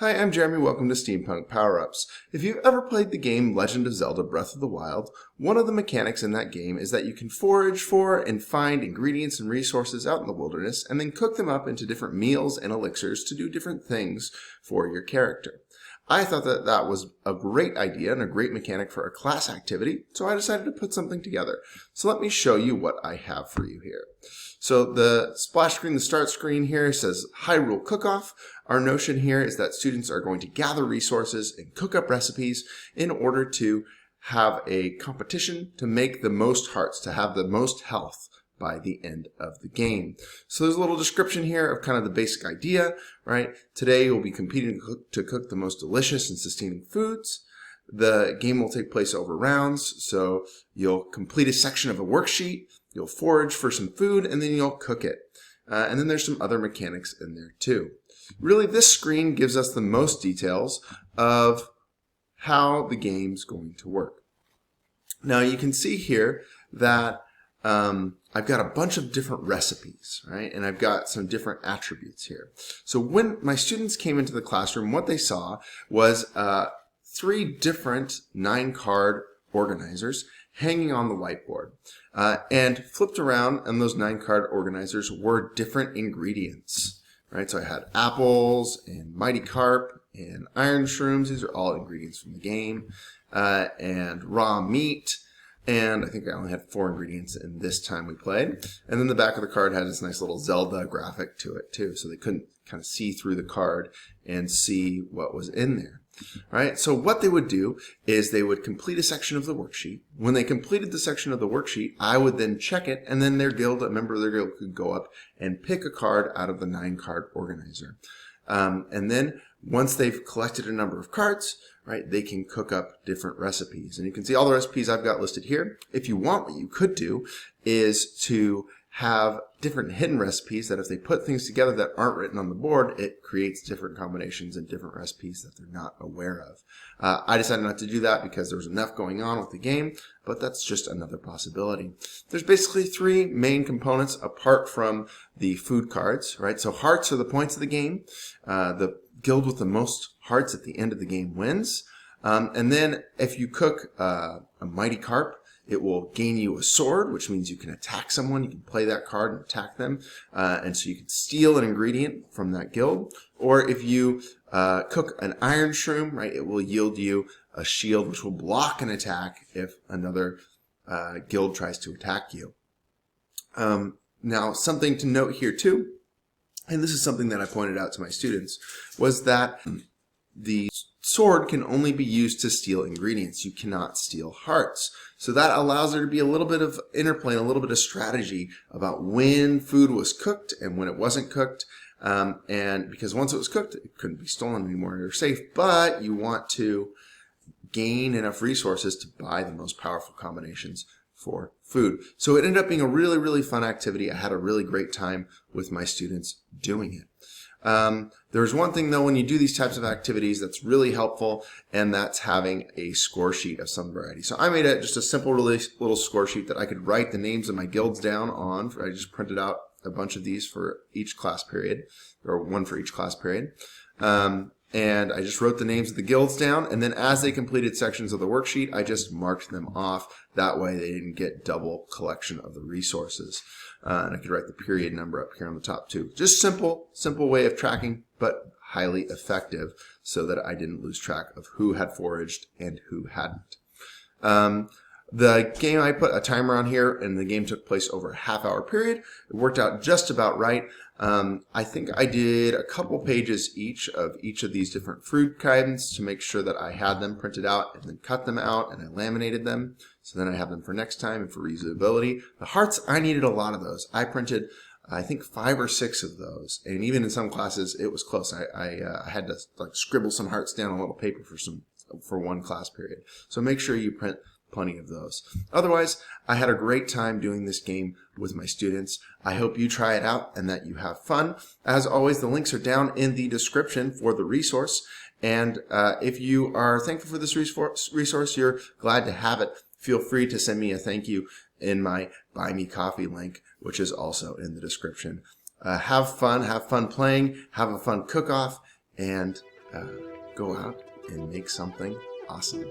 Hi, I'm Jeremy. Welcome to Steampunk Power-ups. If you've ever played the game Legend of Zelda Breath of the Wild, one of the mechanics in that game is that you can forage for and find ingredients and resources out in the wilderness and then cook them up into different meals and elixirs to do different things for your character. I thought that that was a great idea and a great mechanic for a class activity, so I decided to put something together. So let me show you what I have for you here. So the splash screen, the start screen here says Hyrule Cookoff. Our notion here is that students are going to gather resources and cook up recipes in order to have a competition to make the most hearts, to have the most health by the end of the game. So there's a little description here of kind of the basic idea, right? Today we'll be competing to cook the most delicious and sustaining foods. The game will take place over rounds, so you'll complete a section of a worksheet, you'll forage for some food, and then you'll cook it. And then there's some other mechanics in there too. Really, this screen gives us the most details of how the game's going to work. Now you can see here that I've got a bunch of different recipes, right? And I've got some different attributes here. So when my students came into the classroom, what they saw was 3 different 9-card organizers hanging on the whiteboard. And flipped around, and those 9-card organizers were different ingredients, right? So I had apples and mighty carp and iron shrooms. These are all ingredients from the game. And raw meat. And I think I only had 4 ingredients in this time we played. And then the back of the card had this nice little Zelda graphic to it too. So they couldn't kind of see through the card and see what was in there. Right? So what they would do is they would complete a section of the worksheet. When they completed the section of the worksheet, I would then check it, and then their guild, a member of their guild, could go up and pick a card out of the 9-card organizer. And then once they've collected a number of cards, right, they can cook up different recipes. And you can see all the recipes I've got listed here. If you want, what you could do is to have different hidden recipes that if they put things together that aren't written on the board, it creates different combinations and different recipes that they're not aware of. I decided not to do that because there was enough going on with the game, but that's just another possibility. There's basically 3 main components apart from the food cards, right? So hearts are the points of the game. The guild with the most hearts at the end of the game wins. And then if you cook a mighty carp, it will gain you a sword, which means you can attack someone. You can play that card and attack them. And so you can steal an ingredient from that guild. Or if you cook an iron shroom, right, it will yield you a shield, which will block an attack if another guild tries to attack you. Now, something to note here too, and this is something that I pointed out to my students, was that the sword can only be used to steal ingredients. You cannot steal hearts. So that allows there to be a little bit of interplay, a little bit of strategy about when food was cooked and when it wasn't cooked. And because once it was cooked, it couldn't be stolen anymore. You're safe, but you want to gain enough resources to buy the most powerful combinations for food. So it ended up being a really, really fun activity. I had a really great time with my students doing it. There's one thing though when you do these types of activities that's really helpful, and that's having a score sheet of some variety. So I made just a simple really little score sheet that I could write the names of my guilds down on. I just printed out a bunch of these for each class period, or one for each class period. And I just wrote the names of the guilds down, and then as they completed sections of the worksheet, I just marked them off. That way they didn't get double collection of the resources. And I could write the period number up here on the top too. Just simple way of tracking, but highly effective so that I didn't lose track of who had foraged and who hadn't. The game, I put a timer on here, and the game took place over a half-hour period. It worked out just about right. I think I did a couple pages each of these different fruit kinds to make sure that I had them printed out, and then cut them out, and I laminated them. So then I have them for next time and for reusability. The hearts, I needed a lot of those. I printed, I think, 5 or 6 of those, and even in some classes it was close. I had to like scribble some hearts down on a little paper for one class period. So make sure you print plenty of those. Otherwise, I had a great time doing this game with my students. I hope you try it out and that you have fun. As always, the links are down in the description for the resource. And if you are thankful for this resource, you're glad to have it, feel free to send me a thank you in my Buy Me Coffee link, which is also in the description. Have fun playing, have a fun cook-off, and go out and make something awesome.